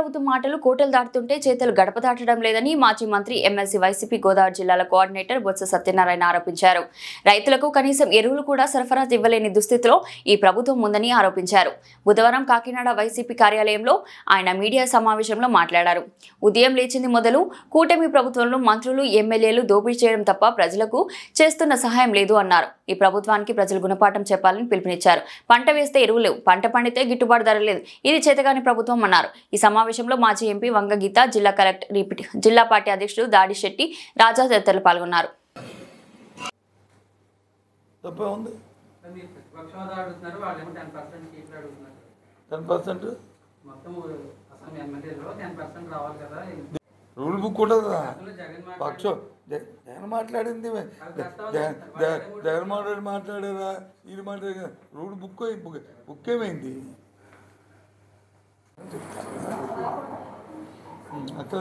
ప్రభుత్వం మాటలు కోటలు దాటుతుంటే చేతులు గడప దాటడం లేదని మాజీ మంత్రి ఎమ్మెల్సీ వైసీపీ గోదావరి జిల్లాల కోఆర్డినేటర్ బొత్స సత్యనారాయణ ఆరోపించారు. రైతులకు కనీసం ఎరువులు కూడా సరఫరా ఇవ్వలేని దుస్థితిలో ఈ ప్రభుత్వం ఉందని ఆరోపించారు. బుధవారం కాకినాడ వైసీపీ కార్యాలయంలో ఆయన మీడియా సమావేశంలో మాట్లాడారు. ఉదయం లేచింది మొదలు కూటమి ప్రభుత్వంలో మంత్రులు ఎమ్మెల్యేలు దోపిడీ చేయడం తప్ప ప్రజలకు చేస్తున్న సహాయం లేదు అన్నారు. ఈ ప్రభుత్వానికి ప్రజలు గుణపాఠం చెప్పాలని పిలుపునిచ్చారు. పంట వేస్తే ఎరువు లేవు, పంట పండితే గిట్టుబాటు ధర లేదు, ఇది చేతగాని ప్రభుత్వం అన్నారు. ఈ సమావేశంలో మాజీ ఎంపీ వంగ గీత, జిల్లా కలెక్టర్, జిల్లా పార్టీ అధ్యక్షుడు దాడి శెట్టి, రాజా తదితరులు పాల్గొన్నారు. రూల్ బుక్ ఉంటుంది కదా పక్షం జగన్ మాట్లాడింది, జగన్మోహన్ రెడ్డి మాట్లాడారా, ఇది మాట్లాడారు. రూల్ బుక్ ఏమైంది అక్కడ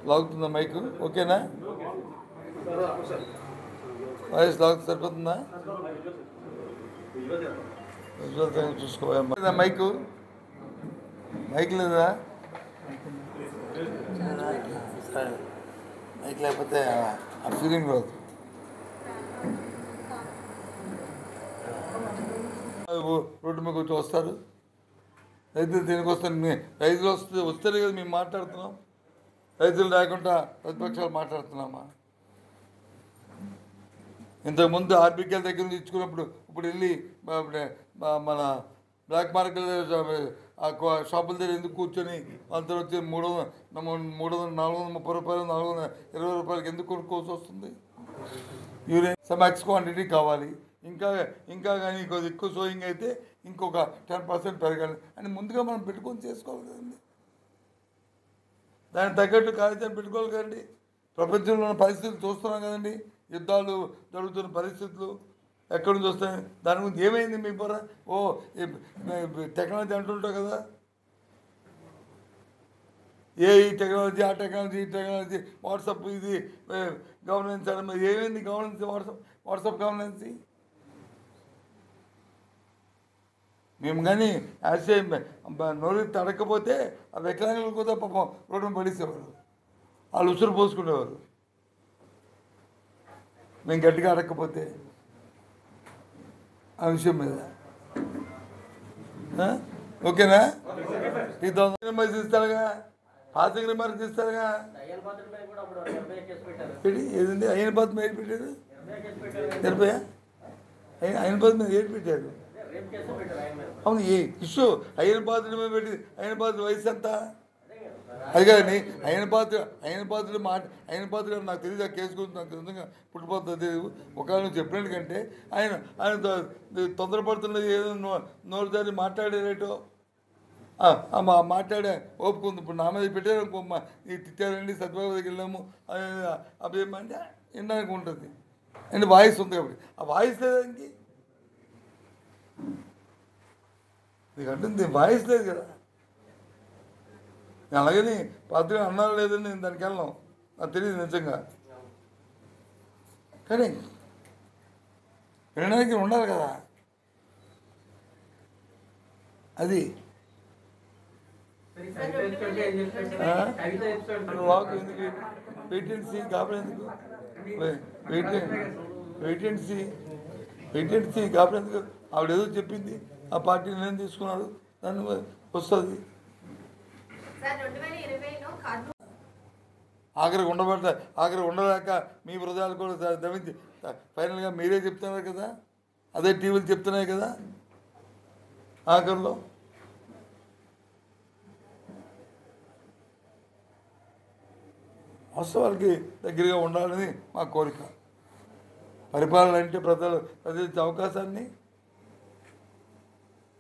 లాగుతుందా మైక్? ఓకేనా? వాయిస్ లాగు సరిపోతుందా? చూసుకోవాలి. మైక్ లేదా? మైక్ లేకపోతే ఆ ఫీలింగ్ రాదు. రోడ్డు మీద వచ్చి వస్తారు రైతులు, దీనికి వస్తారు. రైతులు వస్తేనే కదా మేము మాట్లాడుతున్నాం. రైతులు లేకుండా ప్రతిపక్షాలు మాట్లాడుతున్నామా? ఇంతకుముందు ఆర్బికేల దగ్గర నుంచి ఇచ్చుకున్నప్పుడు ఇప్పుడు వెళ్ళి మన బ్లాక్ మార్కెట్ షాపుల దగ్గర ఎందుకు కూర్చొని అంత వచ్చి 430 రూపాయలు 420 రూపాయలకి ఎందుకు కొనుక్కోవాల్సి వస్తుంది? యూరియా సమ్ ఎక్స్ క్వాంటిటీ కావాలి, ఇంకా కానీ కొద్ది ఎక్కువ సోయింగ్ అయితే ఇంకొక 10% పెరగాలి అని ముందుగా మనం పెట్టుకొని చేసుకోవాలి కదండి. దానికి తగ్గట్టు కార్యాచరణ పెట్టుకోవాలి కదండి. ప్రపంచంలో ఉన్న పరిస్థితులు చూస్తున్నాం కదండి, యుద్ధాలు జరుగుతున్న పరిస్థితులు ఎక్కడి నుంచి వస్తాయి? దాని గురించి ఏమైంది మీ పొర? టెక్నాలజీ అంటుంటావు కదా, ఈ టెక్నాలజీ, ఆ టెక్నాలజీ, ఈ టెక్నాలజీ, వాట్సాప్, ఇది గవర్నెన్స్ అనడం. ఏమైంది గవర్నెన్స్? WhatsApp governance. మేము కానీ నోరు తడకపోతే ఆ వికలాంగులు కూడా పాపం రోడ్డు పడేసేవారు, వాళ్ళు ఉసురు పోసుకునేవారు. మేము గట్టిగా అడగకపోతే ఆ విషయం మీద ఓకేనా? 3000 రిమార్క్స్ ఇస్తారుగా, పాసింగ్ రిమార్క్స్ ఇస్తారుగా. ఏదండి అయిన బాత్ మీద పెట్టారు? 20 అయిన బాత్ మీద ఏడు పెట్టారు. అవును, ఏ ఇష్యూ అయిన బాతుల మీద పెట్టి అయిన బాతుల వయసు ఎంత? అది కానీ అయిన పాత్ర నాకు తెలియదు. ఆ కేసు గురించి నాకు నిజంగా పుట్టుపోతుంది తెలియదు. ఒకవేళ చెప్పినట్టు కంటే ఆయన తొందరపడుతున్నది ఏదో నోరు దారి మాట్లాడేరేటో మాట్లాడే ఓపుకుంది. ఇప్పుడు నా మీద పెట్టారు అనుకోమ్మా, ఈ తిట్టారండి సత్యబాబు దగ్గర వెళ్ళాము అవేమంటే వినడానికి ఉంటుంది అండ్ వాయిస్ ఉంది కాబట్టి. ఆ వాయిస్ లేదా నీకు అంటుంది, వాయిస్ లేదు కదా. అలాగని పాత్ర అన్నారు లేదని నేను దానికి వెళ్ళాం, నాకు తెలియదు నిజంగా. కానీ వినడానికి ఉండాలి కదా. అది వాక్ ఎందుకు వెయిటెన్సీ కాబట్టి ఎందుకు వెయిటెన్సీ కాబట్టి ఎందుకు? ఆవిడ ఏదో చెప్పింది, ఆ పార్టీ నిర్ణయం తీసుకున్నాడు, దాన్ని వస్తుంది. ఆఖరి ఉండలేక మీ హృదయాలు కూడా దమించి ఫైనల్గా మీరే చెప్తున్నారు కదా, అదే టీవీలు చెప్తున్నాయి కదా. ఆఖరిలో వాస్తవాలకి దగ్గరగా ఉండాలని మా కోరిక. పరిపాలన అంటే ప్రజలు ఇచ్చే అవకాశాన్ని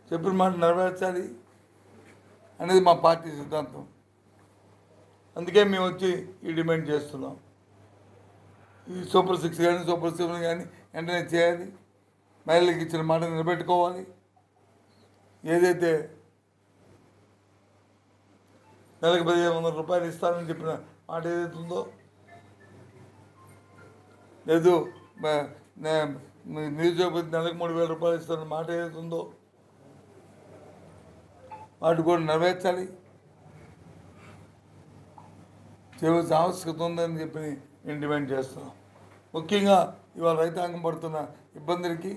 చెప్పిన మాట నెరవేర్చాలి అనేది మా పార్టీ సిద్ధాంతం. అందుకే మేము వచ్చి ఈ డిమాండ్ చేస్తున్నాం. ఈ సూపర్ 6 కానీ సూపర్ 7 కానీ వెంటనే చేయాలి. మహిళలకు ఇచ్చిన మాట నిలబెట్టుకోవాలి. ఏదైతే నెలకు 1500 రూపాయలు ఇస్తానని చెప్పిన మాట ఏదైతే ఉందో, లేదు నిరుద్యోగపతి నెలకు 3000 రూపాయలు ఇస్తానని మాట ఏదైతే ఉందో వాటి కూడా నెరవేర్చాలి. చేయవలసిన ఆవశ్యకత ఉందని చెప్పి నేను డిమాండ్ చేస్తున్నాం. ముఖ్యంగా ఇవాళ రైతాంగం పడుతున్న ఇబ్బందులకి,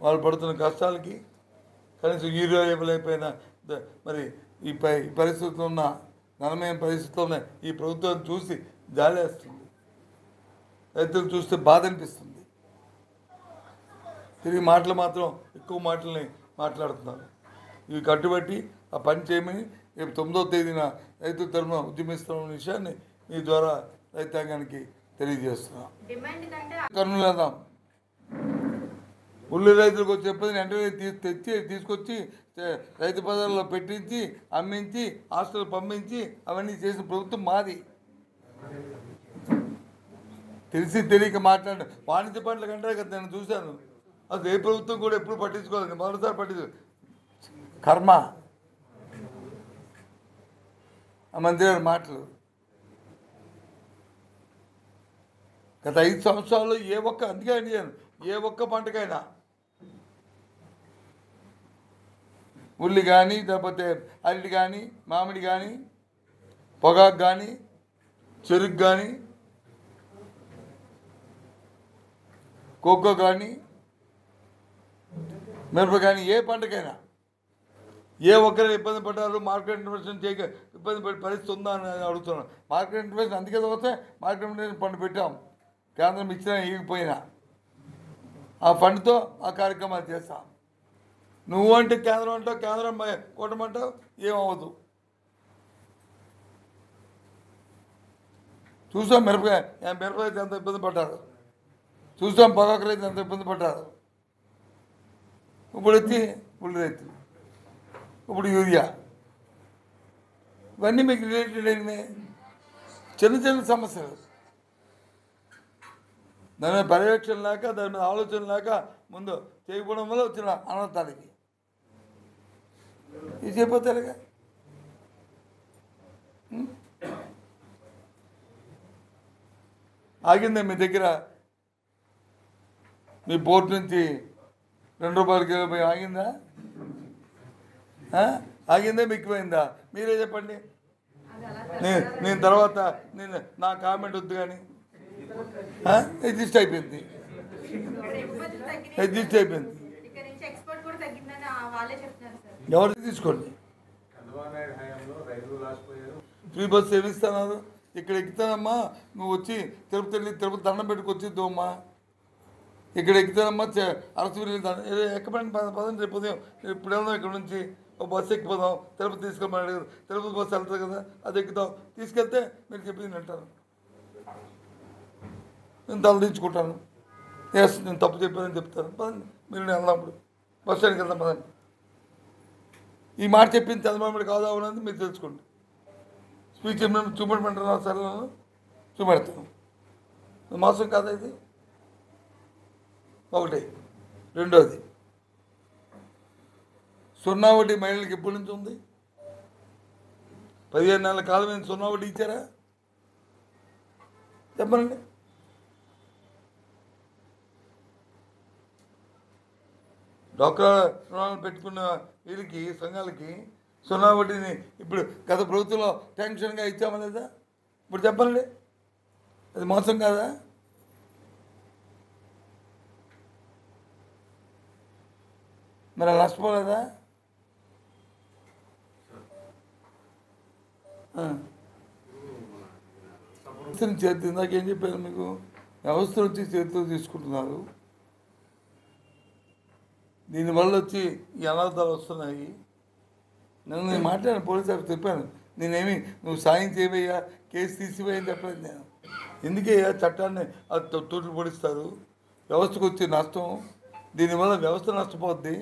వాళ్ళు పడుతున్న కష్టాలకి, కనీసం యూరియా ఇవ్వలేకపోయిన మరి ఈ పరిస్థితుల్లో ఉన్న ఘనమైన పరిస్థితుల్లో ఈ ప్రభుత్వాన్ని చూసి జాలేస్తుంది. రైతులు చూస్తే బాధ అనిపిస్తుంది. తిరిగి మాటలు మాత్రం ఎక్కువ మాటల్ని మాట్లాడుతున్నారు. ఇవి కట్టుబట్టి ఆ పని చేయమని రేపు 9వ తేదీన రైతుల తరఫున ఉద్యమిస్తున్న విషయాన్ని మీ ద్వారా రైతాంగానికి తెలియజేస్తున్నాం. కర్నూలేదాం ఉల్లి రైతులకు చెప్పేది వెంటనే తీసుకొచ్చి రైతు బజార్లో పెట్టించి అమ్మించి హాస్టల్ పంపించి అవన్నీ చేసిన ప్రభుత్వం మాది. తెలిసి తెలియక మాట్లాడి వాణిజ్య పంటల కంటే కదా నేను చూశాను. అది ఏ ప్రభుత్వం కూడా ఎప్పుడు పట్టించుకోలేదు. మరోసారి పట్టించు కర్మ ఆ మంత్రి గారి మాటలు. గత 5 సంవత్సరాల్లో అందుకే అడిగాను, ఏ ఒక్క పంటకైనా ఉల్లి కానీ, లేకపోతే అరటి కానీ, మామిడి కానీ, పొగాకు కానీ, చెరుకు కానీ, కోకో కానీ, మిరప కానీ, ఏ పంటకైనా ఏ ఒక్కరు ఇబ్బంది పడ్డారు, మార్కెట్ ఇన్వెస్ట్మెంట్ చేయక ఇబ్బంది పడే పరిస్థితి ఉందా అని అడుగుతున్నాను. మార్కెట్ ఇన్వెస్ట్మెంట్ అందుకే వస్తే మార్కెట్ ఇన్వెస్ట్మెంట్ ఫండ్ పెట్టాం. కేంద్రం ఇచ్చినా ఇవ్వకపోయినా ఆ ఫండ్తో ఆ కార్యక్రమాలు చేస్తాం. నువ్వు అంటే కేంద్రం అంటావు, కేంద్రం కూటమంటావు, ఏమవ్వదు. చూసాం మిరపకాయ రైతు ఎంత ఇబ్బంది పడ్డారు, చూసాం పొగాకు రైతు ఎంత ఇబ్బంది పడ్డారు. ఇప్పుడు వచ్చి ఉల్లి రైతులు, ఇప్పుడు యూరియా, ఇవన్నీ మీకు రిలేటెడ్ అయినాయి. చిన్న చిన్న సమస్యలు, దాని మీద పర్యవేక్షణ లేక, దాని మీద ఆలోచన లేక ముందు చేయకపోవడం వల్ల వచ్చిన అనర్థాలకి ఇది చెప్పిపోతారుగా. ఆగిందా మీ దగ్గర? మీ పోర్టు నుంచి ₹2 ఆగిందా? ఆగిందా మిక్కిపోయిందా? మీరే చెప్పండి. నేను తర్వాత నా కామెంట్ వద్దు కానీ అడ్జస్ట్ అయిపోయింది. ఎవరు తీసుకోండి. ఫ్రీ బస్సు ఏమిస్తున్నారు? ఇక్కడ ఎక్కుతానమ్మా, నువ్వు వచ్చి తిరుపతి వెళ్ళి తిరుపతి దండం పెట్టుకొచ్చిద్దు అమ్మా. ఇక్కడ ఎక్కుతానమ్మా, అరసు వెళ్ళి ఎక్కబండి పదండి, రేపు ఉదయం ఇప్పుడు వెళ్దాం, ఇక్కడ నుంచి ఒక బస్సు ఎక్కిపోదాం, తిరుపతి తీసుకోమని అడిగారు. తిరుపతి బస్సు వెళ్తుంది కదా, అది ఎక్కుతాం. తీసుకెళ్తే మీరు చెప్పింది వింటాను, నేను తలదించుకుంటాను. ఎస్ నేను తప్పు చెప్పానని చెప్తాను. పదండి మీరు వెళ్దాం, ఇప్పుడు బస్ స్టాండ్కి వెళ్దాం పదండి. ఈ మాట చెప్పింది చంద్రబాబు కాదా అవునది మీరు తెలుసుకోండి. స్పీచ్ చూపెట్టమంటారా? సరే చూపెడతాను. మోసం కాదా ఇది? ఒకటి. రెండోది, 0 వడ్డీ మహిళలకు ఎప్పటి నుంచి ఉంది? 15 నెలల కాలం మీద 0 వడ్డీ ఇచ్చారా? చెప్పండి. డ్వాక్రా రుణాలు పెట్టుకున్న వీళ్ళకి, సంఘాలకి 0 వడ్డీని ఇప్పుడు గత ప్రభుత్వంలో టెన్షన్గా ఇచ్చామా లేదా? ఇప్పుడు చెప్పండి, అది మోసం కాదా? మరి అలా నష్టపోలేదా? చేతి ఇందాకేం చెప్పాను మీకు, వ్యవస్థలు వచ్చి చేతితో తీసుకుంటున్నారు. దీనివల్ల వచ్చి ఈ అనర్థాలు వస్తున్నాయి. నేను మాట్లాడాను, పోలీస్ ఆఫీసర్ చెప్పాను, నేనేమి నువ్వు సాయం చేయవయ్యా, కేసు తీసివేయని చెప్పలేదు నేను. ఎందుకయ్యా చట్టాన్ని అది తోట్లు పొడిస్తారు, వ్యవస్థకు వచ్చే నష్టం, దీనివల్ల వ్యవస్థ నష్టపోద్ది.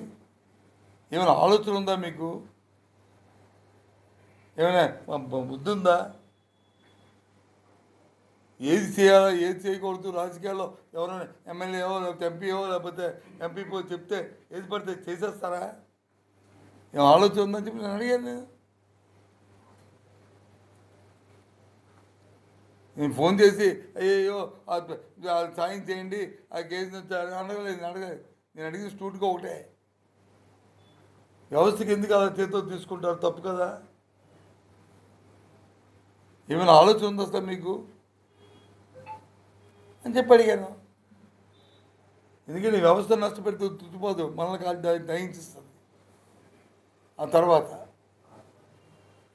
ఏమైనా ఆలోచన ఉందా మీకు? ఏమైనా బుద్ధి ఉందా? ఏది చేయాలో ఏది చేయకూడదు రాజకీయాల్లో ఎవరైనా ఎమ్మెల్యేవో లేకపోతే ఎంపీఓ లేకపోతే ఎంపీపో చెప్తే ఏది పడితే చేసేస్తారా? ఏం ఆలోచన ఉందని చెప్పి నేను అడిగాను. నేను ఫోన్ చేసి అయ్యో సాయం చేయండి ఆ కేసు నుంచి అడగలేదు. నేను అడిగిన స్టూట్గా ఒకటే, వ్యవస్థకి ఎందుకు అలా చేతితో తీసుకుంటారు? తప్పు కదా. ఏమైనా ఆలోచన ఉందా అసలు మీకు అని చెప్పి అడిగాను. ఎందుకంటే వ్యవస్థ నష్టపెడితే తుచ్చిపోదు, మనల్ని దయించిస్తుంది. ఆ తర్వాత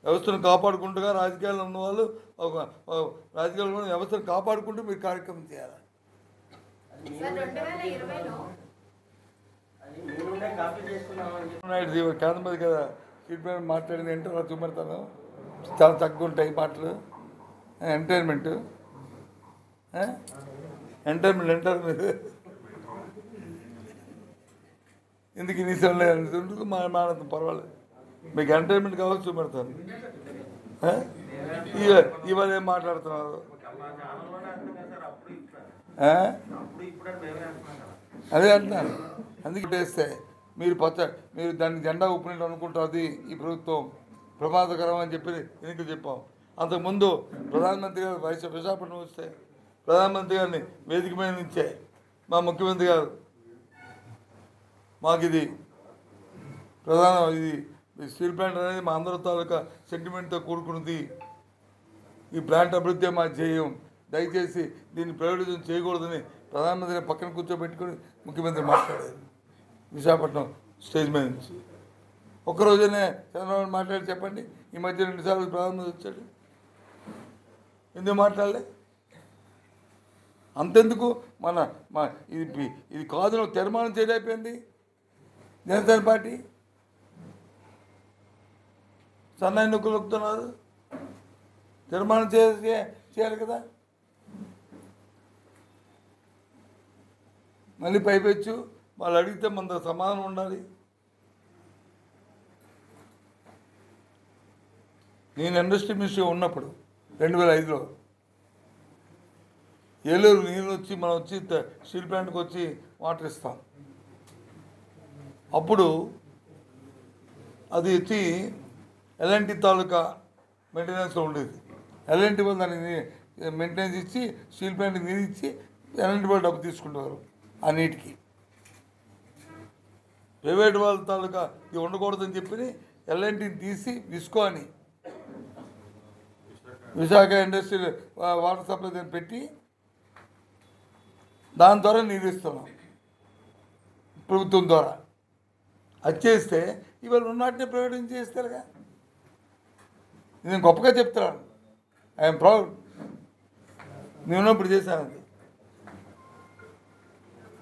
వ్యవస్థను కాపాడుకుంటుగా రాజకీయాల్లో ఉన్నవాళ్ళు రాజకీయాల్లో వ్యవస్థను కాపాడుకుంటూ మీరు కార్యక్రమం చేయాలి. కాంతమది కదా ట్రీట్మెంట్ మాట్లాడింది అంటే అలా చూపెడతాను. చాలా తక్కువ ఉంటాయి మాటలు. ఎంటర్టైన్మెంట్ ఎందుకు ఇన్ని ఉంటుంది మాట్లాడతాం, పర్వాలేదు. మీకు ఎంటర్టైన్మెంట్ కావచ్చు చూపెడతాను. ఇవాళ ఏం మాట్లాడుతున్నారు? అదే అంటున్నాను. అందుకే వేస్తే మీరు దాన్ని జెండా ఊపినట్టు అనుకుంటారు. అది ఈ ప్రభుత్వం ప్రమాదకరం అని చెప్పి ఎందుకు చెప్పాం. అంతకుముందు ప్రధానమంత్రి గారు విశాఖపట్నం వస్తే ప్రధానమంత్రి గారిని వేదిక మీద నుంచే మా ముఖ్యమంత్రి గారు మాకు ఇది స్టీల్ ప్లాంట్ అనేది మా అందరి తాలూకా సెంటిమెంట్తో కూడుకున్నది. ఈ ప్లాంట్ అభివృద్ధి మా ధ్యేయం. దయచేసి దీన్ని ప్రైవేటైజేషన్ చేయకూడదని ప్రధానమంత్రిని పక్కన కూర్చోబెట్టుకుని ముఖ్యమంత్రి మాట్లాడారు విశాఖపట్నం స్టేజ్ మీద నుంచి. ఒక్కరోజునే చంద్రబాబు మాట్లాడి చెప్పండి. ఈ మధ్య 2 సార్లు ప్రధానమంత్రి వచ్చాడు, ఎందుకు మాట్లాడలే? అంతెందుకు ఇది కాదు తీర్మానం చేయలేకపోయింది జనసేన పార్టీ. సన్నాయి నొక్కులు నొక్కుతున్నారు, తీర్మానం చేయాలి కదా. మళ్ళీ పైపెచ్చు వాళ్ళు అడిగితే మన సమాధానం ఉండాలి. నేను ఇండస్ట్రీ మినిస్టర్ ఉన్నప్పుడు 2005లో ఏలూరు నీళ్ళు వచ్చి మనం వచ్చి స్టీల్ ప్లాంట్కి వచ్చి వాటర్ ఇస్తాం. అప్పుడు అది వచ్చి ఎలాంటి తాలూకా మెయింటెనెన్స్లో ఉండేది. ఎలాంటి వాళ్ళు దాన్ని మెయింటెనెన్స్ ఇచ్చి స్టీల్ ప్లాంట్కి నీరు ఇచ్చి ఎలాంటి వాళ్ళు డబ్బు తీసుకుంటారు ఆ నీటికి. ప్రైవేట్ వాళ్ళ తాలూకా ఇది ఉండకూడదని చెప్పి ఎలాంటిని తీసి విస్కో అని విశాఖ ఇండస్ట్రియల్ వాటర్ సప్లై దాన్ని పెట్టి దాని ద్వారా నీరు ఇస్తున్నాం ప్రభుత్వం ద్వారా. అది చేస్తే ఇవాళ ఉన్నట్టే ప్రైవేట్ చేస్తారుగా. నేను గొప్పగా చెప్తున్నాను, ఐఎమ్ ప్రౌడ్. నేను ఉన్నప్పుడు చేశాను. అది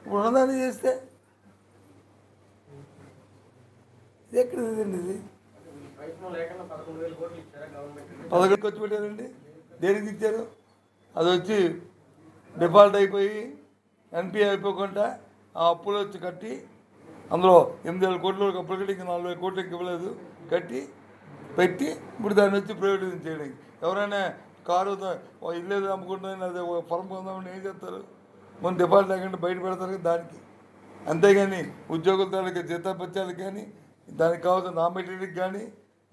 ఇప్పుడు ఉన్నదాన్ని చేస్తే ఇది ఎక్కడిదండి? ఇది 11 ఖర్చు పెట్టారండి. దేనికి ఇచ్చారు? అది వచ్చి డిఫాల్ట్ అయిపోయి ఎన్పిఏ అయిపోకుండా ఆ అప్పులు వచ్చి కట్టి అందులో 8,000 కోట్ల అప్పులు కట్టి ఇంకా 40,000 కోట్లకి ఇవ్వలేదు కట్టి పెట్టి ఇప్పుడు దాన్ని వచ్చి ప్రైవేటైజేషన్ చేయడానికి. ఎవరైనా కారు ఇల్లు అమ్ముకుంటుందని అదే పొలం పొందామని ఏం చేస్తారు? ముందు డిఫాల్ట్ లేకుండా బయట పెడతారు దానికి. అంతేగాని ఉద్యోగుల తాలూకా జీతాపత్యాలకు కానీ దానికి కావాల్సిన రా మెటీరియల్కి కానీ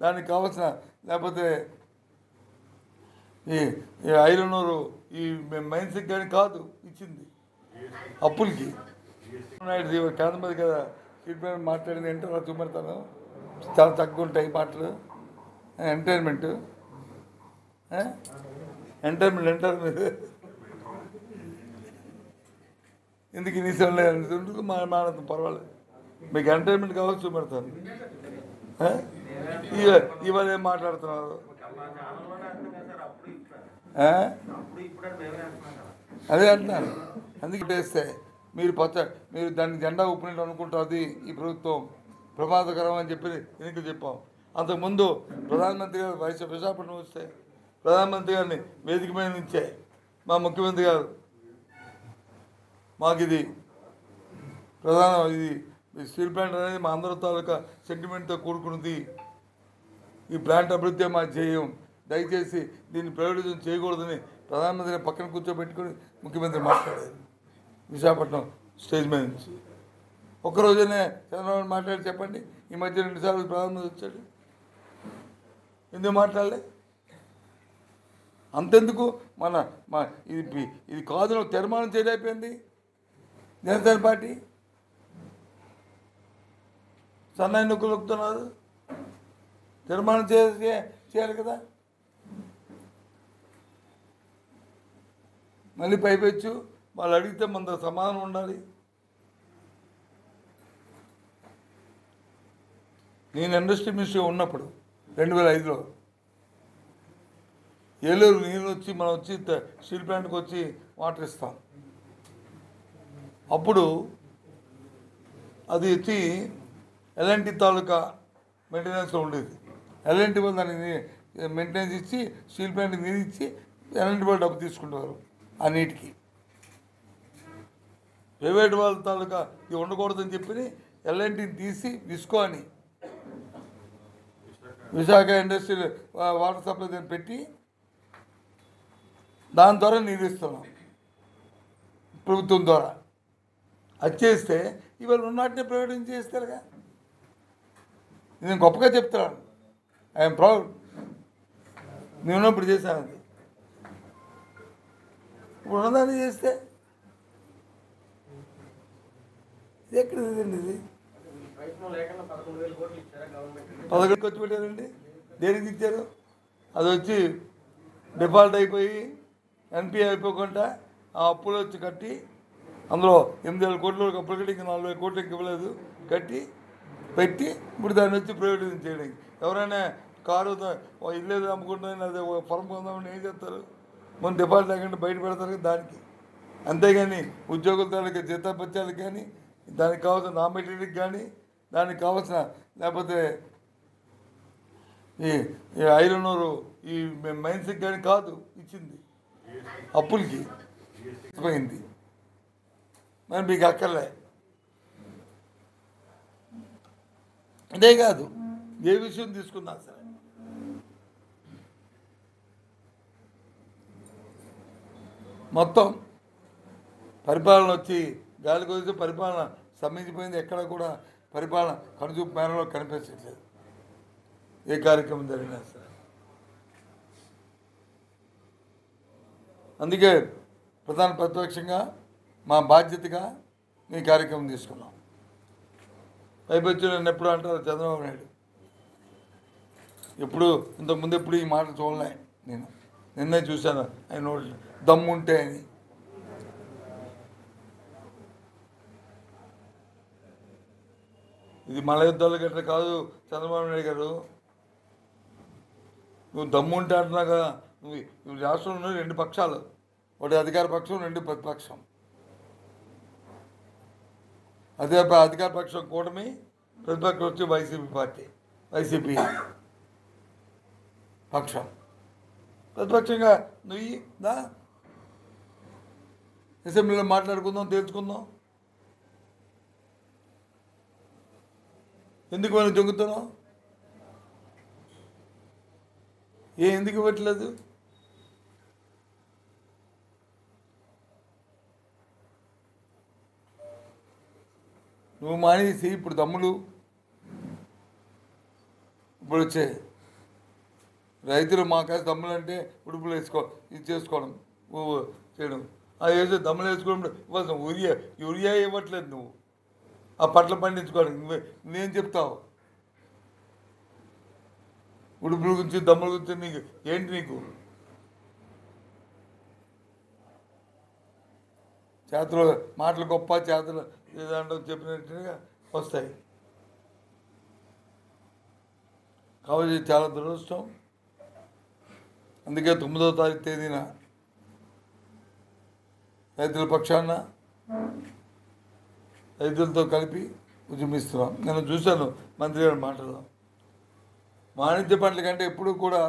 దానికి కావాల్సిన లేకపోతే ఈ ఐరన్ ఓర్ ఈ మైన్స్కి కానీ కాదు ఇచ్చింది, అప్పులకి. కాంతమది కదా ట్రీట్మెంట్ మాట్లాడింది అంటే అలా చూపెడతాను. చాలా తక్కువ ఉంటాయి మాటలు. ఎంటర్టైన్మెంట్ ఎందుకు ఇన్ని సార్లు ఉంటుంది మాట్లాడతాం, పర్వాలేదు. మీకు ఎంటర్టైన్మెంట్ కావచ్చు చూపెడతాను. ఇవాళ ఏం మాట్లాడుతున్నారు? అదే అంటున్నాను. అందుకే వేస్తే మీరు దాన్ని జెండా ఊపినట్టు అనుకుంటారు. అది ఈ ప్రభుత్వం ప్రమాదకరం అని చెప్పి ఎందుకు చెప్పాం. అంతకుముందు ప్రధానమంత్రి గారు విశాఖపట్నం వస్తే ప్రధానమంత్రి గారిని వేదిక మీద నుంచే మా ముఖ్యమంత్రి గారు మాకు ఇది స్టీల్ ప్లాంట్ అనేది మా అందరి తాలూకా సెంటిమెంట్తో కూడుకున్నది. ఈ ప్లాంట్ అభివృద్ధి మా ధ్యేయం. దయచేసి దీన్ని ప్రైవేటైజేషన్ చేయకూడదని ప్రధానమంత్రిని పక్కన కూర్చోబెట్టుకుని ముఖ్యమంత్రి మాట్లాడారు విశాఖపట్నం స్టేజ్ మీద నుంచి. ఒక్కరోజునే చంద్రబాబు మాట్లాడి చెప్పండి. ఈ మధ్య 2 సార్లు ప్రధానమంత్రి వచ్చాడు, ఎందుకు మాట్లాడలే? అంతెందుకు ఇది కాదు తీర్మానం చేయలేకపోయింది జనసేన పార్టీ. సన్నాయి నొక్కులు నొక్కుతున్నారు, తీర్మానం చేయాలి కదా. మళ్ళీ పైపెచ్చు వాళ్ళు అడిగితే మన సమాధానం ఉండాలి. నేను ఇండస్ట్రీ మినిస్టర్ ఉన్నప్పుడు 2005లో ఏలూరు నీళ్ళు వచ్చి మనం వచ్చి స్టీల్ ప్లాంట్కి వచ్చి వాటర్ ఇస్తాం. అప్పుడు అది వచ్చి ఎల్ఎన్టీ తాలూకా మెయింటెనెన్స్లో ఉండేది. ఎల్ఎన్టీ వాళ్ళు దాన్ని మెయింటెనెన్స్ ఇచ్చి స్టీల్ ప్లాంట్కి నీరు ఇచ్చి ఎల్ఎన్టీ వాళ్ళు డబ్బు తీసుకుంటారు ఆ నీటికి. ప్రైవేట్ వాళ్ళ తాలూకా ఇది ఉండకూడదని చెప్పి ఎల్ఎన్టీని తీసి విస్కో అని విశాఖ ఇండస్ట్రియల్ వాటర్ సప్లై దాన్ని పెట్టి దాని ద్వారా నీరు ఇస్తున్నాం ప్రభుత్వం ద్వారా. అది చేస్తే ఇవాళ ఉన్నట్టే ప్రైవేట్ చేస్తారుగా. నేను గొప్పగా చెప్తున్నాను, ఐఎమ్ ప్రౌడ్. నేను ఉన్నప్పుడు చేశాను అది. ఇప్పుడు ఉన్నదాన్ని చేస్తే ఇది ఎక్కడిదండి? ఇది 11 ఖర్చు పెట్టారండి. దేనికి ఇచ్చారు? అది వచ్చి డిఫాల్ట్ అయిపోయి ఎన్పిఏ అయిపోకుండా ఆ అప్పులు వచ్చి కట్టి అందులో 8,000 కోట్లు అప్పులు కట్టి ఇంకా 40,000 కోట్లు ఇవ్వలేదు కట్టి పెట్టి ఇప్పుడు దాన్ని వచ్చి ప్రైవేటైజ్ చేయడానికి. ఎవరైనా కారు ఇల్లు అమ్ముకుంటామని అదే ఫరం పొందామని ఏం చేస్తారు? మనం డిఫాల్ట్ లేకుండా బయట పెడతారు దానికి. అంతేగాని ఉద్యోగుల తాలూకా జీతాపత్యాలకు కానీ దానికి కావాల్సిన రా మెటీరియల్కి కానీ దానికి కావాల్సిన లేకపోతే ఈ ఐరన్ ఓరు ఈ మైన్స్కి కానీ కాదు ఇచ్చింది, అప్పులకి పోయింది. మరి మీకు అక్కర్లే. అదే కాదు ఏ విషయం తీసుకున్నా సరే మొత్తం పరిపాలన వచ్చి గాలికి వదిలితే పరిపాలన స్తంభించిపోయింది. ఎక్కడ కూడా పరిపాలన కనుచూపు మేరలో కనిపించట్లేదు. ఏ కార్యక్రమం జరిగినా సరే. అందుకే ప్రధాన ప్రతిపక్షంగా మా బాధ్యతగా ఈ కార్యక్రమం తీసుకున్నాం. పైపొచ్చి నన్ను ఎప్పుడు అంటారు చంద్రబాబు నాయుడు, ఎప్పుడు ఇంతకుముందు ఎప్పుడు ఈ మాట చూడలే. నేను నిన్నే చూశాను ఆయన దమ్ముంటే అని. ఇది మల యుద్ధాలు గట్రా కాదు చంద్రబాబు నాయుడు గారు. నువ్వు దమ్ముంటే అంటున్నాగా. నువ్వు రాష్ట్రంలో 2 పక్షాలు, ఒకటి అధికార పక్షం, 2 ప్రతిపక్షం. అదే అధికార పక్షం కూటమి, ప్రతిపక్షం వచ్చి వైసీపీ పార్టీ, వైసీపీ పక్షం. ప్రతిపక్షంగా నువ్వు దా అసెంబ్లీలో మాట్లాడుకుందాం, తేల్చుకుందాం. ఎందుకు మనం జొంగుతున్నాం? ఎందుకు ఇవ్వట్లేదు? నువ్వు మానేసి ఇప్పుడు తమ్ముడు ఇప్పుడు వచ్చే రైతులు మా కాదు తమ్ముడు అంటే ఉడుపులు ఇది చేసుకోవడం చేయడం. అది వేస్తే దమ్ములు వేసుకోవడం ఇవ్వాల్సిన యూరియా ఇవ్వట్లేదు. నువ్వు ఆ పంటలు పండించుకోవడం నువ్వేం చెప్తావు? ఉడుపుల గురించి దమ్ముల గురించి నీకు ఏంటి? నీకు చేతులు మాటలు గొప్ప, చేతులు ఏదంటే చెప్పినట్టుగా వస్తాయి. కాబట్టి చాలా దురదృష్టం. అందుకే 9వ తారీఖు తేదీన రైతుల పక్షాన రైతులతో కలిపి ఉద్యమిస్తున్నాం. నేను చూశాను మంత్రి గారి మాటలో. వాణిజ్య పంటల కంటే ఎప్పుడు కూడా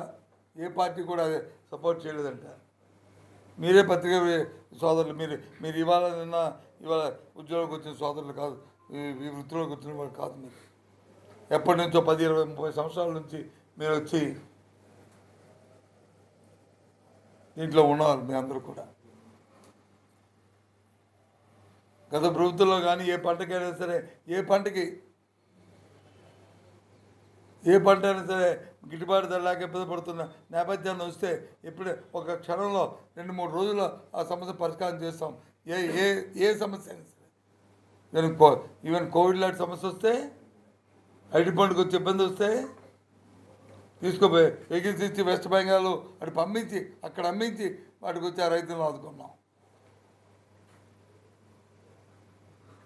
ఏ పార్టీ కూడా సపోర్ట్ చేయలేదంట. మీరే పత్రికా సోదరులు, మీరు ఇవాళ ఉద్యోగంలోకి వచ్చిన సోదరులు కాదు, ఈ వృత్తిలోకి వచ్చిన వాళ్ళు కాదు. మీరు ఎప్పటి నుంచో 10, 20, 30 సంవత్సరాల నుంచి మీరు వచ్చి దీంట్లో ఉన్నవారు మీ అందరూ కూడా. గత ప్రభుత్వంలో కానీ ఏ పంటకైనా సరే ఏ పంట అయినా సరే గిట్టుబాటు ధర లేక ఇబ్బంది పడుతున్న నేపథ్యాన్ని వస్తే ఇప్పుడే ఒక క్షణంలో 2-3 రోజుల్లో ఆ సమస్య పరిష్కారం చేస్తాం. ఏ సమస్య అయినా సరే. ఈవెన్ కోవిడ్ లాంటి సమస్య వస్తే, ఐటీ పండుగ వచ్చి ఇబ్బంది వస్తే తీసుకుపోయి వెహికల్స్ ఇచ్చి వెస్ట్ బెంగాల్ అటు పంపించి అక్కడ అమ్మించి వాటికి వచ్చి ఆ రైతులను ఆదుకున్నాం.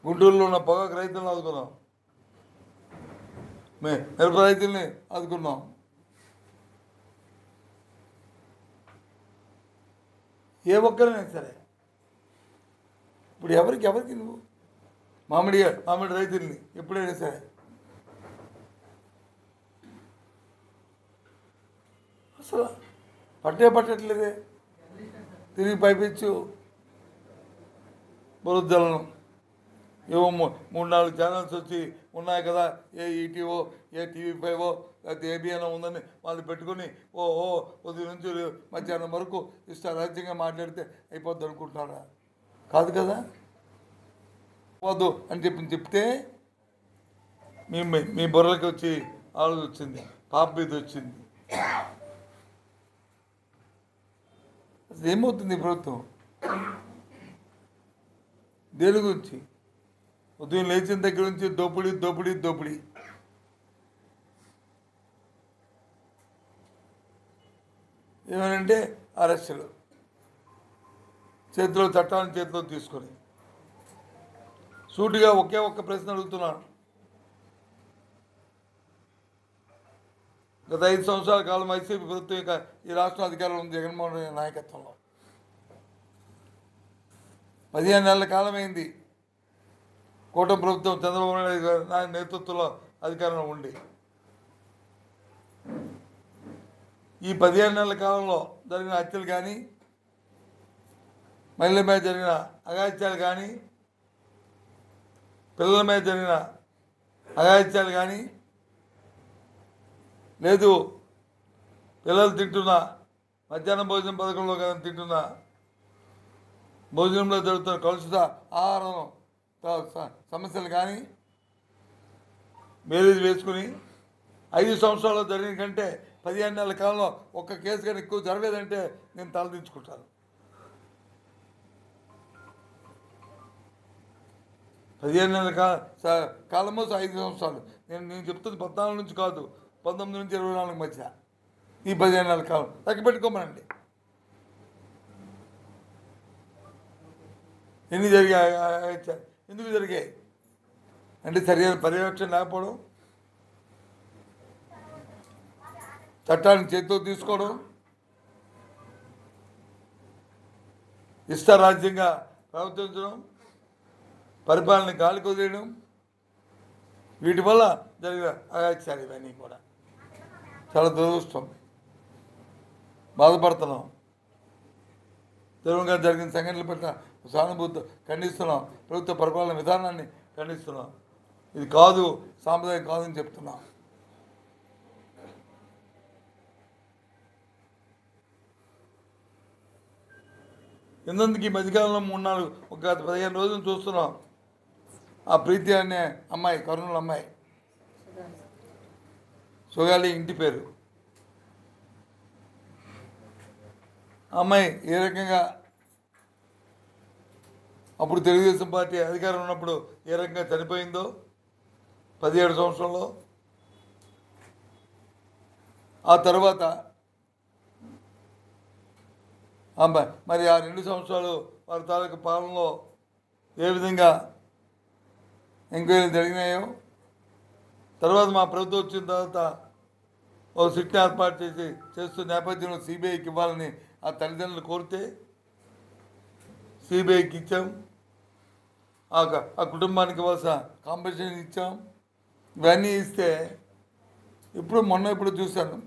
గుంటూరులో ఉన్న పొగాకు రైతులను ఆదుకున్నాం, మిరప రైతుల్ని ఆదుకున్నాం. ఏ ఒక్కరైనా సరే ఇప్పుడు ఎవరికి నువ్వు మామిడి రైతుల్ని ఎప్పుడైనా సరే అసలు పట్టట్లేదే. తిరిగి పైపించు బురదలను ఏవో 3-4 ఛానల్స్ వచ్చి ఉన్నాయి కదా, ఏ ఈటీవో ఏ TV5 లేకపోతే ఏబిఎన్ ఉందని వాళ్ళు పెట్టుకొని ఉదయం నుంచి మధ్యాహ్నం వరకు ఇష్టారాజ్యంగా మాట్లాడితే అయిపోద్ది అనుకుంటున్నారా? కాదు కదా. పోదు అని చెప్తే మీ బుర్రలకి వచ్చి ఆలోచన వచ్చింది, పాప మీద వచ్చింది. అసలు ఏమవుతుంది ప్రభుత్వం? దేని గురించి? ఉదయం లేచిన దగ్గర నుంచి దోపిడీ. ఏమనంటే అరెస్టులు, చట్టాలను చేతిలో తీసుకొని. సూటిగా ఒకే ఒక్క ప్రశ్న అడుగుతున్నాను. గత 5 సంవత్సరాల కాలం వైసీపీ ప్రభుత్వం యొక్క ఈ రాష్ట్ర అధికారంలో ఉంది జగన్మోహన్ రెడ్డి నాయకత్వంలో. 15 నెలల కాలమైంది కూటమి ప్రభుత్వం చంద్రబాబు నాయుడు నేతృత్వంలో అధికారంలో ఉండి. ఈ 15 నెలల కాలంలో జరిగిన హత్యలు కానీ, మహిళల మీద జరిగిన అఘాయిత్యాలు కానీ, పిల్లల మీద జరిగిన అఘాయిత్యాలు కానీ, లేదు పిల్లలు తింటున్న మధ్యాహ్నం భోజనం పథకంలో కానీ తింటున్న భోజనంలో జరుగుతున్న కలుషిత ఆహారం సమస్యలు కానీ బేరీజ్ వేసుకుని 5 సంవత్సరాల్లో జరిగిన కంటే 15 నెలల కాలంలో ఒక్క కేసు కానీ ఎక్కువ జరగలేదంటే నేను తలదించుకుంటాను. 15 నెలల కాలమో 5 సంవత్సరాలు. నేను చెప్తుంది 14 నుంచి కాదు, 19 నుంచి 24 మధ్య ఈ 15 నెలల కాలం లెక్క పెట్టుకోమనండి. ఎన్ని జరిగాయి? ఎందుకు జరిగాయి అంటే సరైన పర్యవేక్షణ లేకపోవడం, చట్టాన్ని చేతితో తీసుకోవడం, ఇష్టారాజ్యంగా ప్రవర్తించడం, పరిపాలన గాలికి వదిలేయడం, వీటి వల్ల జరిగిన అఘాయిత్యాలు ఇవన్నీ కూడా చాలా దురదృష్టం. బాధపడుతున్నాం. తీవ్రంగా జరిగిన సంఘటనల పట్ల సానుభూతి ఖండిస్తున్నాం. ప్రభుత్వ పరిపాలన విధానాన్ని ఖండిస్తున్నాం. ఇది కాదు, సాంప్రదాయం కాదని చెప్తున్నాం. ఎందుకు ఈ మధ్యకాలంలో 3-4 ఒక 15 రోజులు చూస్తున్నాం. ఆ ప్రీతి అనే అమ్మాయి, కర్నూలు అమ్మాయి, సుగాలి ఇంటి పేరు, అమ్మాయి ఏ రకంగా అప్పుడు తెలుగుదేశం పార్టీ అధికారం ఉన్నప్పుడు ఏ రకంగా చనిపోయిందో 17 సంవత్సరంలో. ఆ తర్వాత మరి ఆ 2 సంవత్సరాలు వారి తాలూకు పాలనలో ఏ విధంగా ఎంక్వైరీలు జరిగినాయో, తర్వాత మా ప్రభుత్వం వచ్చిన తర్వాత ఒక సిట్ని ఏర్పాటు చేస్తున్న నేపథ్యంలో సిబిఐకి ఇవ్వాలని ఆ తల్లిదండ్రులు కోరితే సిబిఐకి ఇచ్చాం. ఆ కుటుంబానికి ఇవ్వాల్సిన కాంపెన్సేషన్ ఇచ్చాం. ఇవన్నీ ఇస్తే మొన్న చూశాను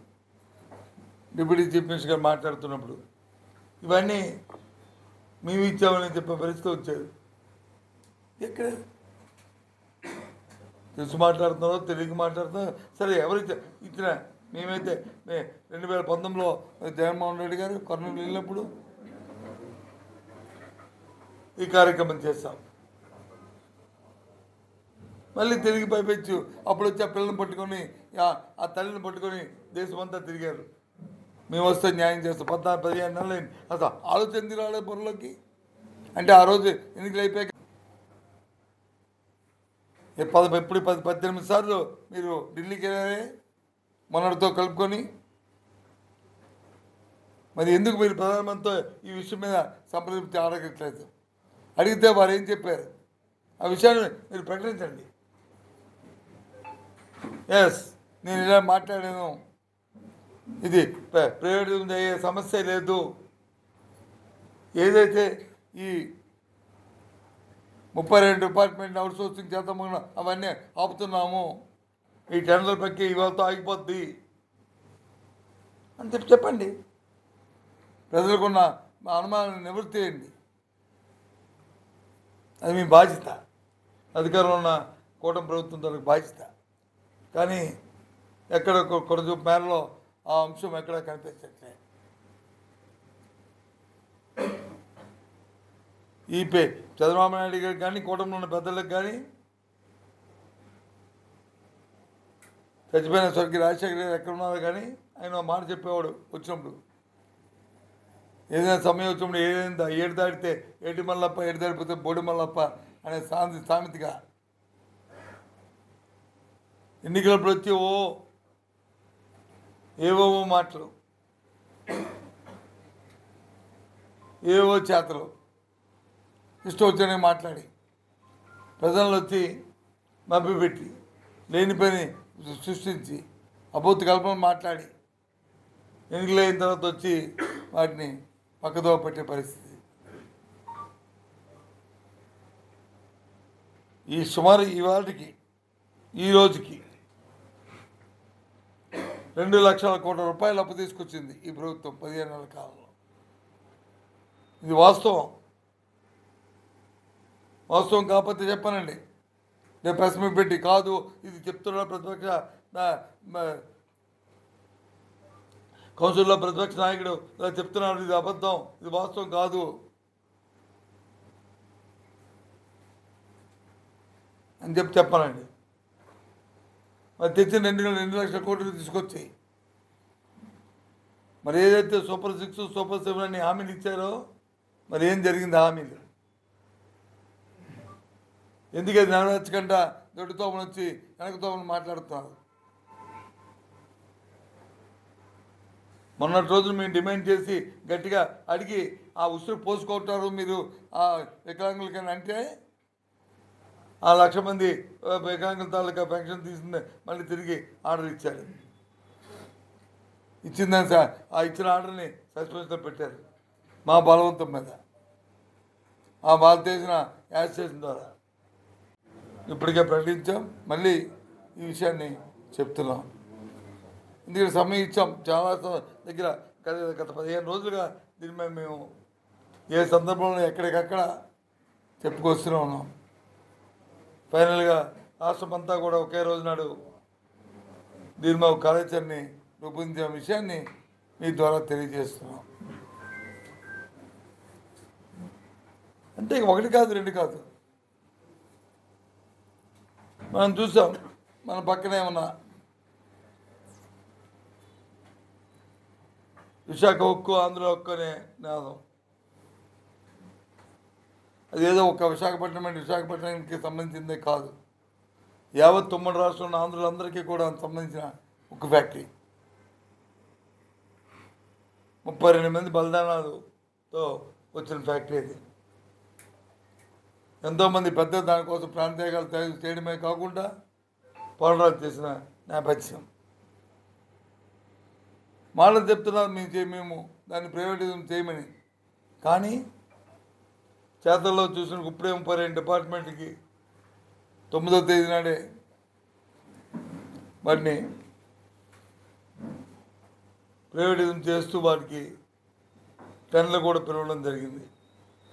డిప్యూటీ చీఫ్ మినిస్టర్ గారు మాట్లాడుతున్నప్పుడు ఇవన్నీ మేము ఇచ్చామని చెప్పే పరిస్థితి వచ్చేది. ఎక్కడ తెలుసు మాట్లాడుతున్నారో తెలియక మాట్లాడుతున్నారో సరే, ఎవరు ఇచ్చిన మేమైతే 2019లో జగన్మోహన్ రెడ్డి గారు కర్నూలు వెళ్ళినప్పుడు ఈ కార్యక్రమం చేస్తాం. మళ్ళీ తిరిగి పైపెచ్చు అప్పుడు వచ్చి ఆ పిల్లల్ని పట్టుకొని ఆ తల్లిని పట్టుకొని దేశమంతా తిరిగారు. మేము వస్తే న్యాయం చేస్తాం. 14-15 నెలలు అయింది. అసలు ఆలోచన రాలే బుర్రలోకి. అంటే ఆ రోజు ఎన్నికలు అయిపోయాక ఇప్పుడు 18 సార్లు మీరు ఢిల్లీకి వెళ్ళారే మొన్నటితో కలుపుకొని. మరి ఎందుకు మీరు ప్రధానమంత్రితో ఈ విషయం మీద సంప్రదించి అడగట్లేదు? అడిగితే వారు ఏం చెప్పారు? ఆ విషయాన్ని మీరు ప్రకటించండి. ఎస్, నేను ఇలా మాట్లాడాను, ఇది ప్రైవేట్ అయ్యే సమస్య లేదు. ఏదైతే ఈ 32 డిపార్ట్మెంట్ అవుట్సోర్సింగ్ చేద్దామో అవన్నీ ఆపుతున్నాము, ఈ టెండర్ల ప్రక్రియ ఇవాళతో ఆగిపోద్ది అని చెప్పండి. ప్రజలకున్న అనుమానాన్ని నివృత్తి చేయండి. అది మీ బాధ్యత. అధికారంలో ఉన్న కూటమి ప్రభుత్వం తనకు బాధ్యత. కానీ ఎక్కడ కొరచు మేరలో ఆ అంశం ఎక్కడ కనిపించట్లే. ఈ చంద్రబాబు నాయుడు గారికి కానీ కూటమిలో ఉన్న పెద్దలకు కానీ చచ్చిపోయిన స్వర్గీయ రాజశేఖర గారు ఎక్కడ ఉన్నారో కానీ ఆయన మాట చెప్పేవాడు వచ్చినప్పుడు, ఏదైనా సమయం వచ్చినప్పుడు ఏదైనా ఏడు దాటితే ఏటి మల్లప్ప, ఏడు దాటిపోతే బోడి మల్లప్ప అనే సామెతగా ఎన్నికలప్పుడు వచ్చి ఏవో మాటలు, ఏవో చేతలు ఇష్టం వచ్చానే మాట్లాడి ప్రజలను వచ్చి మభ్యపెట్టి లేని పని సృష్టించి అబద్ధ కల్పన మాట్లాడి ఎన్నికలు అయిన తర్వాత వచ్చి వాటిని పక్కదో పెట్టే పరిస్థితి. ఈ సుమారు ఇవాళకి ఈ రోజుకి 2 లక్షల కోట్ల రూపాయలు అప్పు తీసుకొచ్చింది ఈ ప్రభుత్వం 15 నెలల కాలంలో. ఇది వాస్తవం కాకపోతే చెప్పానండి, నేను ప్రెస్ మీట్ పెట్టి కాదు ఇది చెప్తున్నా, ప్రతిపక్ష కౌన్సిల్లో ప్రతిపక్ష నాయకుడు ఇలా చెప్తున్నాడు, ఇది అబద్ధం, ఇది వాస్తవం కాదు అని చెప్పానండి. మరి తెచ్చిన 2 లక్షల కోట్లు తీసుకొచ్చి మరి ఏదైతే సూపర్ 6 సూపర్ 7 అని హామీలు ఇచ్చారో మరి ఏం జరిగింది హామీలు? ఎందుకది నెరవేర్చకుండా దొడ్డుతోమని వచ్చి వెనకతోమని మాట్లాడుతున్నారు. మొన్నటి రోజున మేము డిమాండ్ చేసి గట్టిగా అడిగి ఆ ఉసురు పోసుకుంటారు మీరు ఆ వికలాంగులకని అంటే ఆ 1,00,000 మంది వికలాంగుల తాలూకా పెన్షన్ తీసింది మళ్ళీ తిరిగి ఆర్డర్ ఇచ్చారు. ఇచ్చిందని సార్ ఆ ఇచ్చిన ఆర్డర్ని సస్పెన్షన్లో పెట్టారు మా బలవంతం మీద, ఆ వాళ్ళు చేసిన యాజిటేషన్ ద్వారా. ఇప్పటికే ప్రకటించాం, మళ్ళీ ఈ విషయాన్ని చెప్తున్నాం. ఎందుకంటే సమయం ఇచ్చాం చాలా దగ్గర. గత 15 రోజులుగా దీని మీద మేము ఏ సందర్భంలో ఎక్కడికక్కడ చెప్పుకొస్తూనే ఉన్నాం. ఫైనల్గా రాష్ట్రం అంతా కూడా ఒకే రోజు నాడు దీని మీద కార్యాచరణని రూపొందించిన విషయాన్ని మీ ద్వారా తెలియజేస్తున్నాం. అంటే 1 కాదు 2 కాదు, మనం చూసాం. మన పక్కనే ఉన్న విశాఖ ఉక్కు, ఆంధ్ర ఉక్కు అనే నాదం. అదేదో ఒక విశాఖపట్నానికి సంబంధించిందే కాదు, యావత్ 9 రాష్ట్రంలో ఆంధ్రులందరికీ కూడా సంబంధించిన ఉక్కు ఫ్యాక్టరీ. 32 మంది బలిదానాలతో వచ్చిన ఫ్యాక్టరీ అది. ఎంతోమంది పెద్ద దానికోసం ప్రాంతీయాలు చేయడమే కాకుండా పోరాటాలు చేసిన నేపథ్యం. మాటలు చెప్తున్నారు మేము దాన్ని ప్రైవేటిజం చేయమని, కానీ చేతల్లో చూసిన ఇప్పుడే 32 డిపార్ట్మెంట్కి 9వ తేదీ నాడే వాటిని ప్రైవేటిజం చేస్తూ వాటికి టెండర్లు కూడా పిలవడం జరిగింది.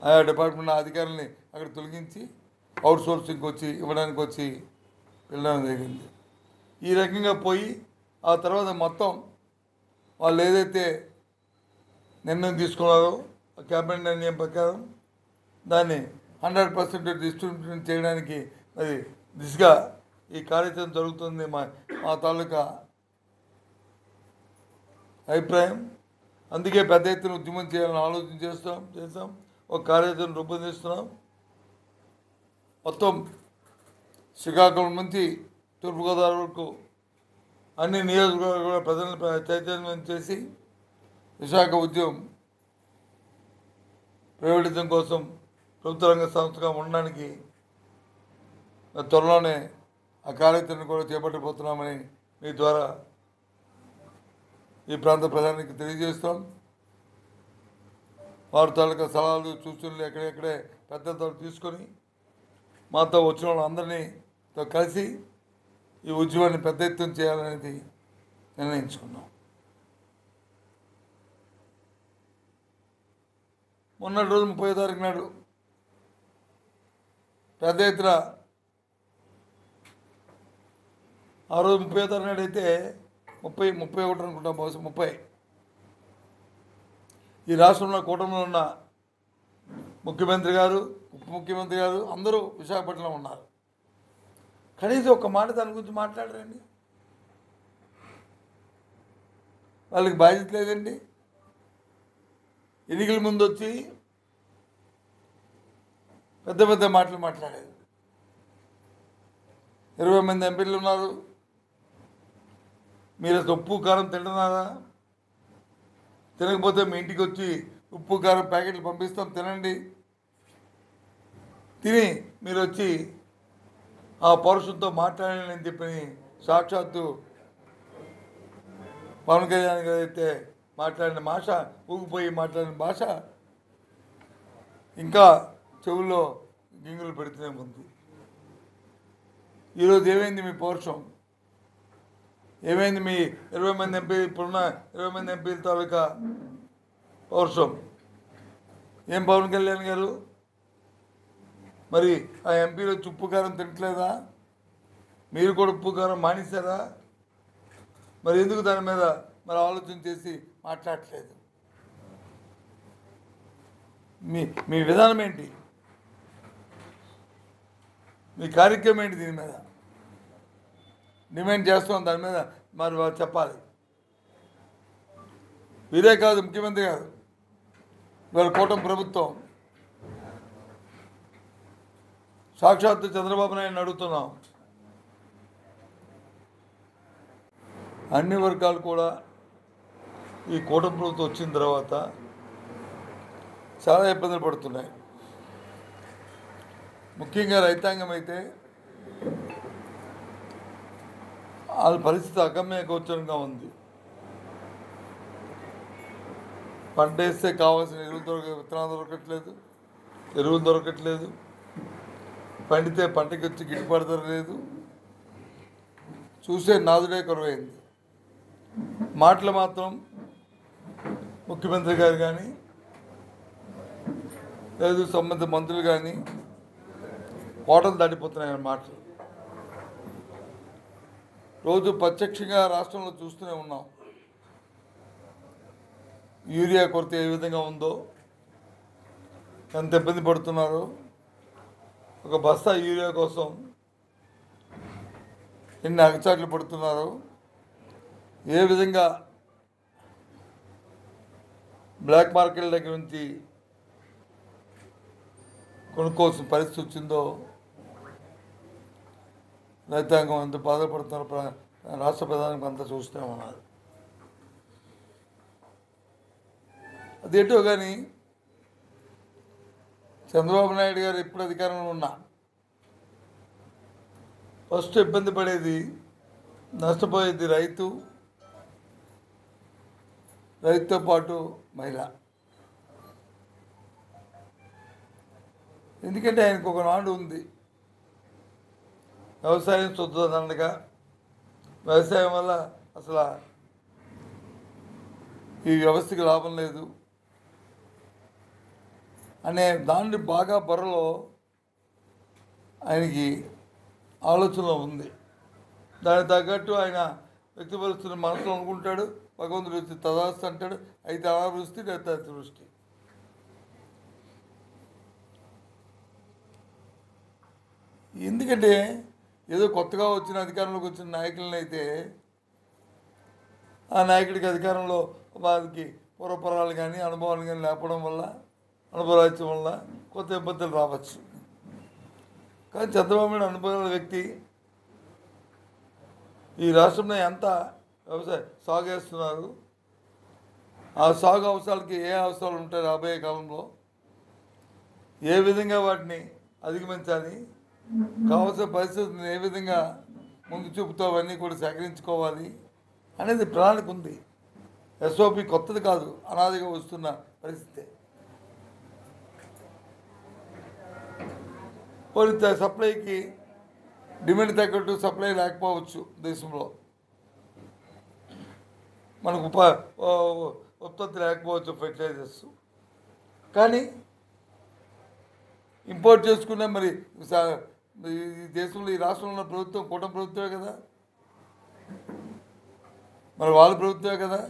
ఆయా డిపార్ట్మెంట్ అధికారులని అక్కడ తొలగించి అవుట్సోర్సింగ్కి వచ్చి ఇవ్వడానికి వచ్చి పిలవడం జరిగింది. ఈ రకంగా పోయి ఆ తర్వాత మొత్తం వాళ్ళు ఏదైతే నిర్ణయం తీసుకున్నారో క్యాబినెట్ నిర్ణయం ప్రకారం దాన్ని 100% డిస్ట్రిబ్యూషన్ చేయడానికి అది దిశగా ఈ కార్యాచరణ జరుగుతుంది. మా తాలూకా అభిప్రాయం. అందుకే పెద్ద ఎత్తున ఉద్యమం చేయాలని ఆలోచన చేస్తాం. ఒక కార్యాచరణ రూపొందిస్తున్నాం. మొత్తం శ్రీకాకుళం నుంచి తూర్పుగోదావరి వరకు అన్ని నియోజకవర్గాల ప్రజలను చైతన్యం చేసి విశాఖ ఉద్యమం ప్రైవేటిజం కోసం ప్రభుత్వ రంగ సంస్థగా ఉండడానికి త్వరలోనే ఆ కార్యాచరణ కూడా చేపట్టబోతున్నామని మీ ద్వారా ఈ ప్రాంత ప్రజానికి తెలియజేస్తాం. వారి తాలూకా సలహాలు సూచనలు ఎక్కడెక్కడే పెద్దలతో తీసుకొని మాతో వచ్చిన వాళ్ళందరినీ కలిసి ఈ ఉద్యమాన్ని పెద్ద ఎత్తున చేయాలనేది నిర్ణయించుకున్నాం. మొన్నటి రోజు 30వ తారీఖు నాడు పెద్ద ఎత్తున ఆ రోజు 30వ తారీఖు నాడు అయితే 31 అనుకుంటాం, బహుశా 30 ఈ రాష్ట్రంలో కూటమిలో ఉన్న ముఖ్యమంత్రి గారు, ఉప ముఖ్యమంత్రి గారు అందరూ విశాఖపట్నంలో ఉన్నారు. కనీసం ఒక్క మాట దాని గురించి మాట్లాడరండి. వాళ్ళకి బాధ్యత లేదండి. ఎన్నికల ముందు వచ్చి పెద్ద పెద్ద మాటలు మాట్లాడేది. 20 మంది ఎంపీలు ఉన్నారు, మీరు ఉప్పు కారం తింటున్నారా? తినకపోతే మీ ఇంటికి వచ్చి ఉప్పు కారం ప్యాకెట్లు పంపిస్తాం, తినండి. తిని మీరు వచ్చి ఆ పౌరుషంతో మాట్లాడాలని చెప్పి సాక్షాత్తు పవన్ కళ్యాణ్ గారు అయితే మాట్లాడిన భాష, ఊగిపోయి మాట్లాడిన భాష ఇంకా చెవుల్లో గింగులు పెడుతూనే ఉంది. ఈరోజు ఏమైంది మీ పౌరుషం? ఏమైంది మీ 20 మంది ఎంపీ, ఇప్పుడున్న 20 మంది ఎంపీల తాలూకా పౌరుషం? ఏం పవన్ కళ్యాణ్ గారు మరి ఆ ఎంపీలో ఉప్పు కారం తినట్లేదా? మీరు కూడా ఉప్పు కారం మానేశారా? మరి ఎందుకు దాని మీద మరి ఆలోచన చేసి మాట్లాడట్లేదు? మీ విధానం ఏంటి? మీ కార్యక్రమం ఏంటి? దీని మీద డిమాండ్ చేస్తాం, దాని మీద మరి వారు చెప్పాలి. వీరే కాదు, ముఖ్యమంత్రి గారు, ఇవాళ కూటమి ప్రభుత్వం సాక్షాత్తు చంద్రబాబు నాయుడిని అడుగుతున్నాం. అన్ని వర్గాలు కూడా ఈ కూటమి ప్రభుత్వం వచ్చిన తర్వాత చాలా ఇబ్బందులు పడుతున్నాయి. ముఖ్యంగా రైతాంగం అయితే వాళ్ళ పరిస్థితి అగమ్య గోచరంగా ఉంది. పంట వేస్తే కావాల్సిన విత్తనాలు దొరకట్లేదు, ఎరువులు దొరకట్లేదు, పండితే పంటకి వచ్చి గిట్టుబాటు ధర లేదు, చూసే నాదుడే కరువైంది. మాటలు మాత్రం ముఖ్యమంత్రి గారు కానీ లేదు సంబంధిత మంత్రులు కానీ కోటలు దాటిపోతున్నాయన్న మాటలు రోజు ప్రత్యక్షంగా రాష్ట్రంలో చూస్తూనే ఉన్నాం. యూరియా కొరత ఏ విధంగా ఉందో, ఎంత ఇబ్బంది పడుతున్నారో, ఒక బస్తా యూరియా కోసం ఎన్ని అగచాట్లు పడుతున్నారో, ఏ విధంగా బ్లాక్ మార్కెట్ దగ్గర నుంచి కొనుక్కోవాల్సిన పరిస్థితి వచ్చిందో, రైతాంగం ఎంత బాధపడుతున్నారో రాష్ట్ర ప్రధానికి అంతా చూస్తూ ఉన్నారు. అదేంటో కానీ చంద్రబాబు నాయుడు గారు ఎప్పుడు అధికారంలో ఉన్నా ఫస్ట్ ఇబ్బంది పడేది, నష్టపోయేది రైతుతో పాటు మహిళ. ఎందుకంటే ఆయనకు ఒక నాడు ఉంది, వ్యవసాయం శుద్ధదండగా, వ్యవసాయం వల్ల అసలు ఈ వ్యవస్థకి లాభం లేదు అనే దాన్ని బాగా బుర్రలో ఆయనకి ఆలోచనలో ఉంది. దానికి తగ్గట్టు ఆయన వ్యక్తిపరుస్తున్న మనసులో అనుకుంటాడు, భగవంతుడు వచ్చి తదాస్తు అంటాడు, అయితే అనావృష్టి లేదా అతివృష్టి. ఎందుకంటే ఏదో కొత్తగా వచ్చిన అధికారంలోకి వచ్చిన నాయకులను అయితే ఆ నాయకుడికి అధికారంలో వారికి పూర్వపరాలు కానీ అనుభవాలు కానీ లేకపోవడం వల్ల, అనుభవరాజ్యం వల్ల కొత్త ఇబ్బందులు రావచ్చు. కానీ చంద్రబాబు నాయుడు అనుభవాల వ్యక్తి. ఈ రాష్ట్రంలో ఎంత సాగు వేస్తున్నారు, ఆ సాగు అవసరాలకి ఏ అవసరాలు ఉంటాయి రాబోయే కాలంలో, ఏ విధంగా వాటిని అధిగమించాలి, కావాల్సిన పరిస్థితులను ఏ విధంగా ముందు చూపుతో అవన్నీ కూడా సేకరించుకోవాలి అనేది ప్రణాళిక ఉంది. ఎస్ఓపి కొత్తది కాదు, అనాదిగా వస్తున్న పరిస్థితి. పోనీ సప్లైకి డిమాండ్ తగ్గట్టు సప్లై లేకపోవచ్చు దేశంలో, మనకు ఉత్పత్తి లేకపోవచ్చు ఫెర్టిలైజర్స్, కానీ ఇంపోర్ట్ చేసుకున్న మరి ఈ దేశంలో ఈ రాష్ట్రంలో ఉన్న ప్రభుత్వం కూటమి ప్రభుత్వమే కదా, మరి వాళ్ళ ప్రభుత్వమే కదా.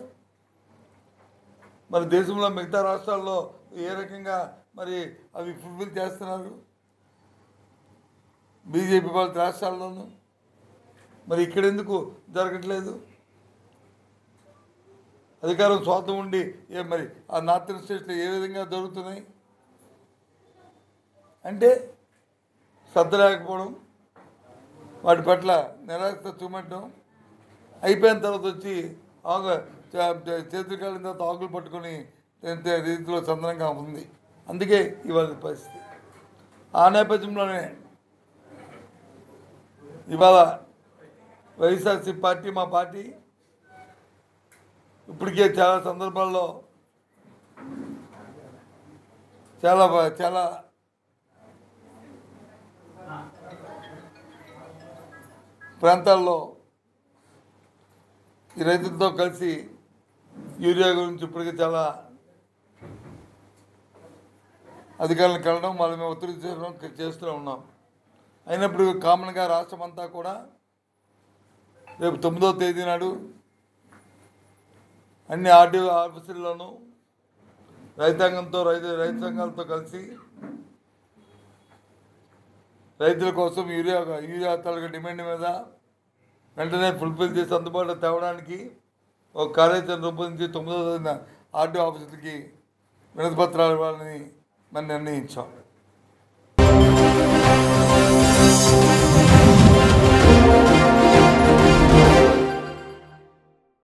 మరి దేశంలో మిగతా రాష్ట్రాల్లో ఏ రకంగా మరి అవి ఫుల్ఫిల్ చేస్తున్నారు బీజేపీ వాళ్ళ రాష్ట్రాల్లోనూ, మరి ఇక్కడ ఎందుకు జరగట్లేదు? అధికారం స్వాతం ఉండి మరి ఆ నార్థన్ స్టేట్స్లో ఏ విధంగా జరుగుతున్నాయి అంటే శ్రద్ధ లేకపోవడం, వాటి పట్ల నిరాశ చూపెట్టడం, అయిపోయిన తర్వాత వచ్చి చేతులు కాలిన తర్వాత ఆకులు పట్టుకొని రీతిలో చందనంగా ఉంది. అందుకే ఇవాళ పరిస్థితి. ఆ నేపథ్యంలోనే ఇవాళ వైఎస్ఆర్సీపీ పార్టీ, మా పార్టీ ఇప్పటికే చాలా సందర్భాల్లో చాలా ప్రాంతాల్లో ఈ రైతులతో కలిసి యూరియా గురించి ఇప్పటికే చాలా అధికారులను కలవడం, వాళ్ళని మేము ఒత్తిడి చేస్తూనే ఉన్నాం. అయినప్పుడు కామన్గా రాష్ట్రం అంతా కూడా రేపు 9వ తేదీ నాడు అన్ని ఆర్డీఓ ఆఫీసుల్లోనూ రైతాంగంతో రైతు సంఘాలతో కలిసి రైతుల కోసం యూరియా తాలూకా డిమాండ్ మీద వెంటనే ఫుల్ఫిల్ చేసి అందుబాటులో తేవడానికి ఒక కార్యాచరణ రూపొందించి 9వ తేదీన ఆర్డీఓ ఆఫీసులకి వినతి పత్రాలు ఇవ్వాలని మనం నిర్ణయించాం.